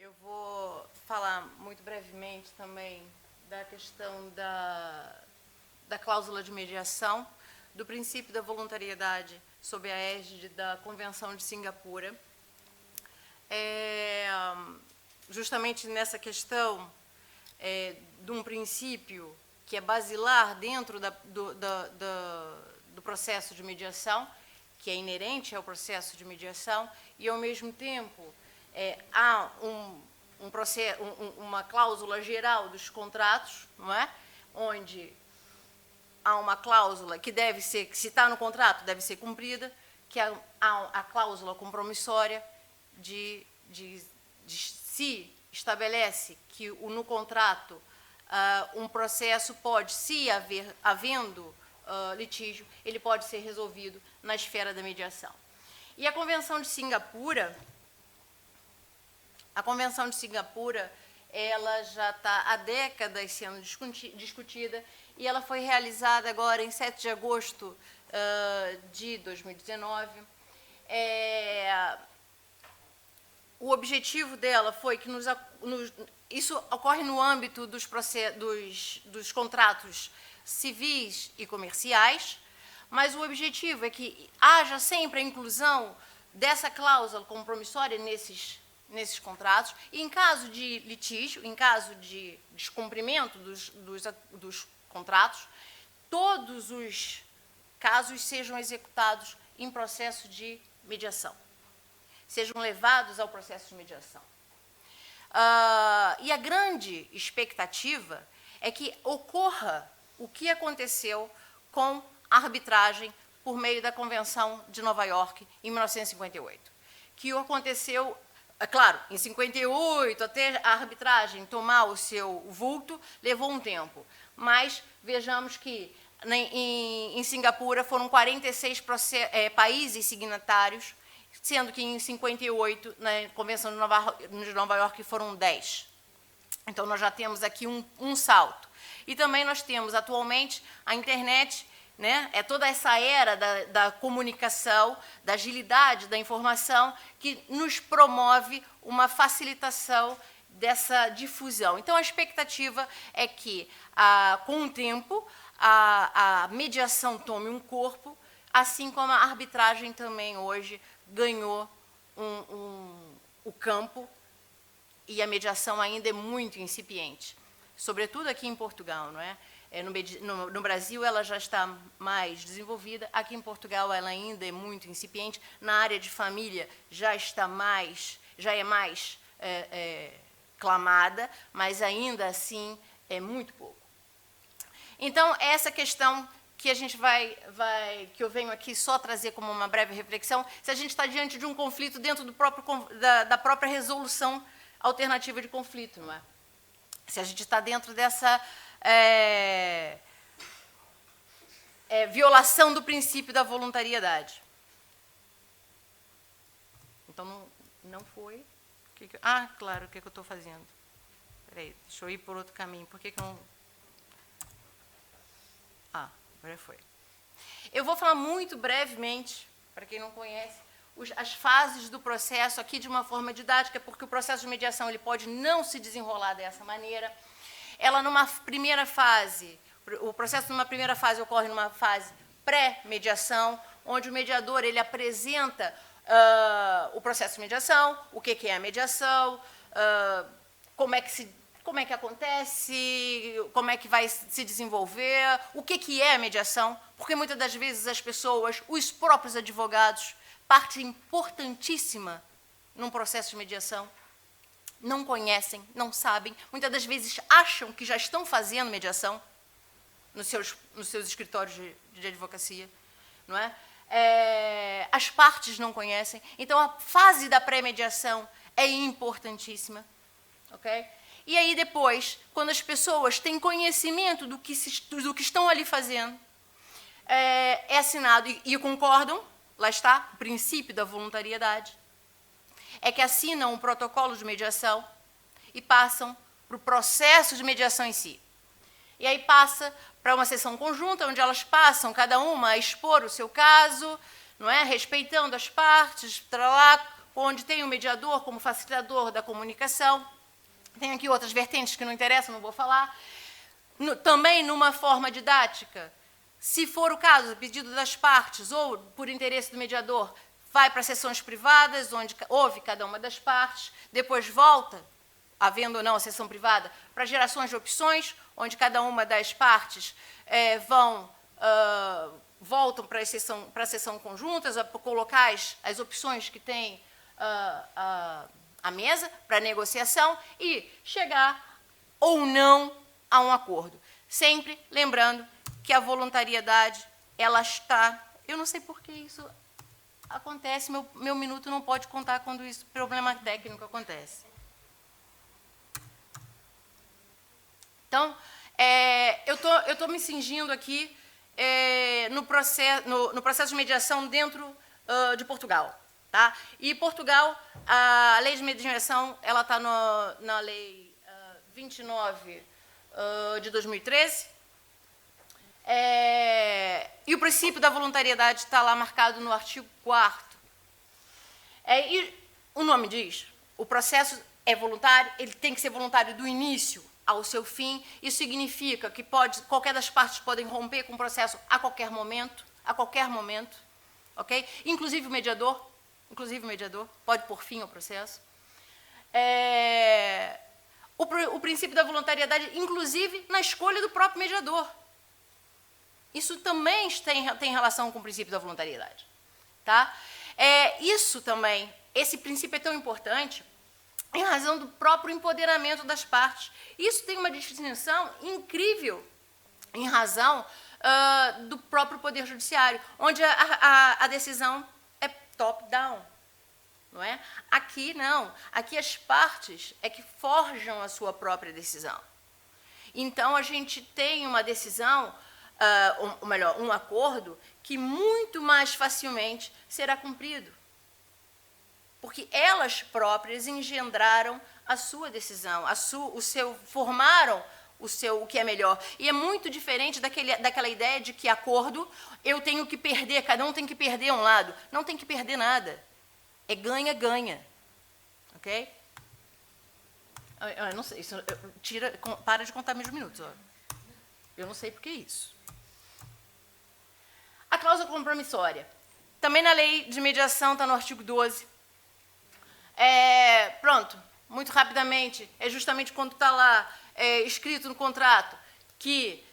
Eu vou falar muito brevemente também da questão da cláusula de mediação, do princípio da voluntariedade sob a égide da Convenção de Singapura. Justamente nessa questão de um princípio que é basilar dentro do processo de mediação, que é inerente ao processo de mediação, e, ao mesmo tempo, há uma cláusula geral dos contratos, não é? Onde há uma cláusula que deve ser, que se está no contrato, deve ser cumprida, que há a cláusula compromissória de se estabelece que no contrato um processo pode, se havendo litígio, ele pode ser resolvido na esfera da mediação. E a Convenção de Singapura, ela já está há décadas sendo discutida e ela foi realizada agora em 7 de agosto de 2019. O objetivo dela foi que isso ocorre no âmbito dos contratos civis e comerciais, mas o objetivo é que haja sempre a inclusão dessa cláusula compromissória nesses contratos, e em caso de litígio, em caso de descumprimento dos contratos, todos os casos sejam executados em processo de mediação, sejam levados ao processo de mediação. E a grande expectativa é que ocorra o que aconteceu com a arbitragem por meio da Convenção de Nova York, em 1958. Que aconteceu, é claro, em 58, até a arbitragem tomar o seu vulto, levou um tempo. Mas vejamos que em Singapura foram 46 países signatários, sendo que em 58, na Convenção de Nova York, foram 10. Então, nós já temos aqui um salto. E também nós temos, atualmente, a internet, né? É toda essa era da comunicação, da agilidade da informação, que nos promove uma facilitação dessa difusão. Então, a expectativa é que, com o tempo, a mediação tome um corpo, assim como a arbitragem também hoje ganhou o campo, e a mediação ainda é muito incipiente, sobretudo aqui em Portugal, não é? No Brasil ela já está mais desenvolvida, aqui em Portugal ela ainda é muito incipiente, na área de família já é mais clamada, mas ainda assim é muito pouco. Então, essa questão que a gente que eu venho aqui só trazer como uma breve reflexão, se a gente está diante de um conflito dentro da própria resolução alternativa de conflito, não é? Se a gente está dentro dessa violação do princípio da voluntariedade. Então, não foi... claro, o que eu estou fazendo? Espera aí, deixa eu ir por outro caminho. Por que eu não... agora foi. Eu vou falar muito brevemente, para quem não conhece, as fases do processo aqui de uma forma didática, porque o processo de mediação ele pode não se desenrolar dessa maneira. Ela, numa primeira fase, o processo numa primeira fase ocorre numa fase pré-mediação, onde o mediador ele apresenta o processo de mediação, o que é a mediação, como é que acontece, como é que vai se desenvolver, o que é a mediação, porque muitas das vezes as pessoas, os próprios advogados, parte importantíssima num processo de mediação, não conhecem, não sabem, muitas das vezes acham que já estão fazendo mediação nos seus escritórios de advocacia, não é? As partes não conhecem, então a fase da pré-mediação é importantíssima, ok? E aí depois, quando as pessoas têm conhecimento do que estão ali fazendo, é assinado e concordam, lá está, o princípio da voluntariedade, é que assinam um protocolo de mediação e passam para o processo de mediação em si. E aí passa para uma sessão conjunta, onde elas passam, cada uma, a expor o seu caso, não é? Respeitando as partes, onde tem o mediador como facilitador da comunicação. Tem aqui outras vertentes que não interessam, não vou falar. Também numa forma didática, se for o caso, pedido das partes ou por interesse do mediador, vai para sessões privadas, onde ouve cada uma das partes, depois volta, havendo ou não a sessão privada, para gerações de opções, onde cada uma das partes voltam para a sessão conjuntas, a colocar as opções que tem a mesa para negociação e chegar ou não a um acordo. Sempre lembrando que a voluntariedade, ela está... Eu não sei por que isso acontece, meu minuto não pode contar quando isso, problema técnico acontece. Então, eu estou me cingindo aqui no processo de mediação dentro de Portugal. Tá? E Portugal, a lei de mediação, ela está na lei 29 de 2013, e o princípio da voluntariedade está lá marcado no artigo 4º. E o nome diz, o processo é voluntário, ele tem que ser voluntário do início ao seu fim. Isso significa que qualquer das partes podem romper com o processo a qualquer momento, ok? Inclusive o mediador pode pôr fim ao processo. O princípio da voluntariedade, inclusive, na escolha do próprio mediador. Isso também tem relação com o princípio da voluntariedade. Tá? Isso também, esse princípio é tão importante em razão do próprio empoderamento das partes. Isso tem uma distinção incrível em razão do próprio Poder Judiciário, onde a decisão é top-down. Não é? Aqui não, aqui as partes é que forjam a sua própria decisão. Então, a gente tem uma decisão, ou melhor, um acordo, que muito mais facilmente será cumprido. Porque elas próprias engendraram a sua decisão, formaram o que é melhor. E é muito diferente daquela ideia de que acordo, eu tenho que perder, cada um tem que perder um lado. Não tem que perder nada. É ganha-ganha, ok? Eu não sei, isso, para de contar meus minutos. Ó. Eu não sei por que isso. A cláusula compromissória. Também na lei de mediação, está no artigo 12. Pronto, muito rapidamente, é justamente quando está lá escrito no contrato que,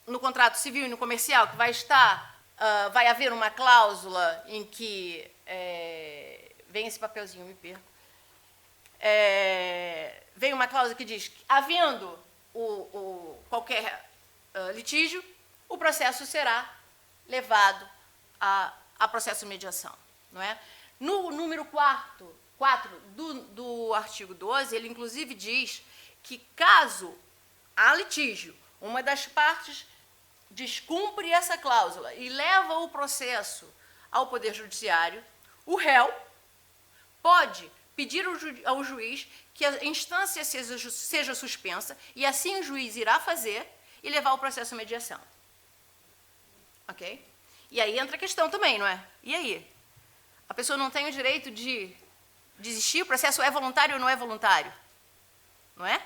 no contrato civil e no comercial, que vai haver uma cláusula em que... vem esse papelzinho, me perco. Vem uma cláusula que diz que, havendo qualquer litígio, o processo será levado a processo de mediação. Não é? No número 4 do artigo 12, ele inclusive diz que, caso há litígio, uma das partes descumpre essa cláusula e leva o processo ao Poder Judiciário, o réu pode pedir ao juiz que a instância seja suspensa, e assim o juiz irá fazer e levar o processo à mediação. Ok? E aí entra a questão também, não é? E aí? A pessoa não tem o direito de desistir? O processo é voluntário ou não é voluntário? Não é?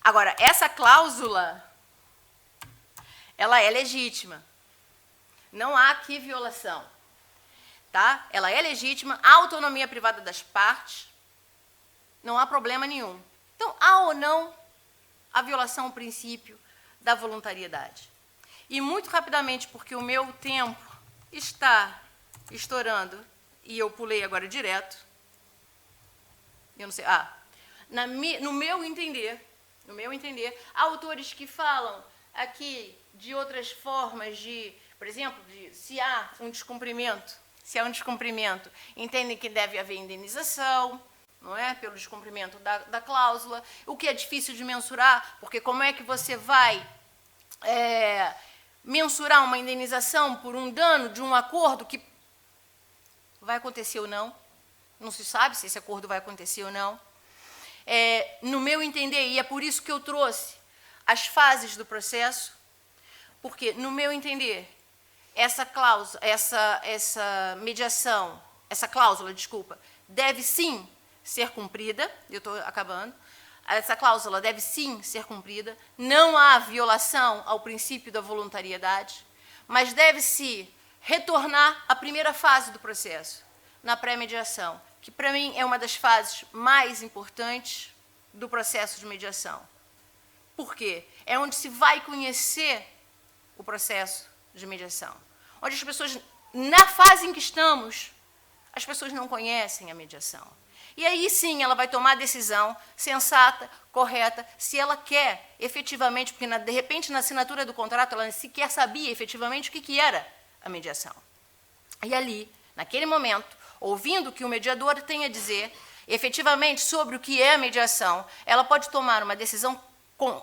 Agora, essa cláusula, ela é legítima. Não há aqui violação. Tá? Ela é legítima, a autonomia privada das partes, não há problema nenhum. Então, há ou não a violação ao princípio da voluntariedade? E muito rapidamente, porque o meu tempo está estourando, e eu pulei agora direto, eu não sei, no meu entender, há autores que falam aqui de outras formas de, por exemplo, se há um descumprimento, entendem que deve haver indenização, não é? Pelo descumprimento da cláusula, o que é difícil de mensurar, porque como é que você vai mensurar uma indenização por um dano de um acordo que vai acontecer ou não? Não se sabe se esse acordo vai acontecer ou não. No meu entender, e é por isso que eu trouxe as fases do processo, porque, no meu entender, essa cláusula, deve sim ser cumprida, eu estou acabando, essa cláusula deve sim ser cumprida, não há violação ao princípio da voluntariedade, mas deve-se retornar à primeira fase do processo, na pré-mediação, que para mim é uma das fases mais importantes do processo de mediação. Por quê? É onde se vai conhecer o processo de mediação. Onde as pessoas, na fase em que estamos, as pessoas não conhecem a mediação. E aí sim ela vai tomar a decisão sensata, correta, se ela quer efetivamente, porque de repente na assinatura do contrato ela sequer sabia efetivamente o que era a mediação. E ali, naquele momento, ouvindo o que o mediador tem a dizer, efetivamente sobre o que é a mediação, ela pode tomar uma decisão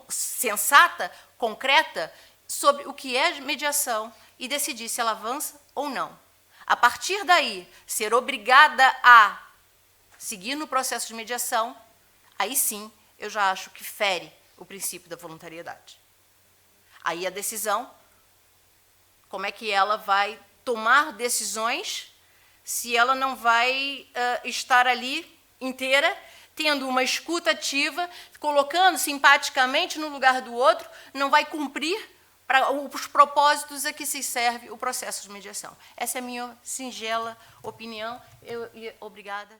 sensata, concreta, sobre o que é mediação e decidir se ela avança ou não. A partir daí, ser obrigada a seguir no processo de mediação, aí sim eu já acho que fere o princípio da voluntariedade. Aí a decisão, como é que ela vai tomar decisões se ela não vai estar ali inteira, tendo uma escuta ativa, colocando simpaticamente no lugar do outro, não vai cumprir para os propósitos a que se serve o processo de mediação. Essa é a minha singela opinião. Obrigada.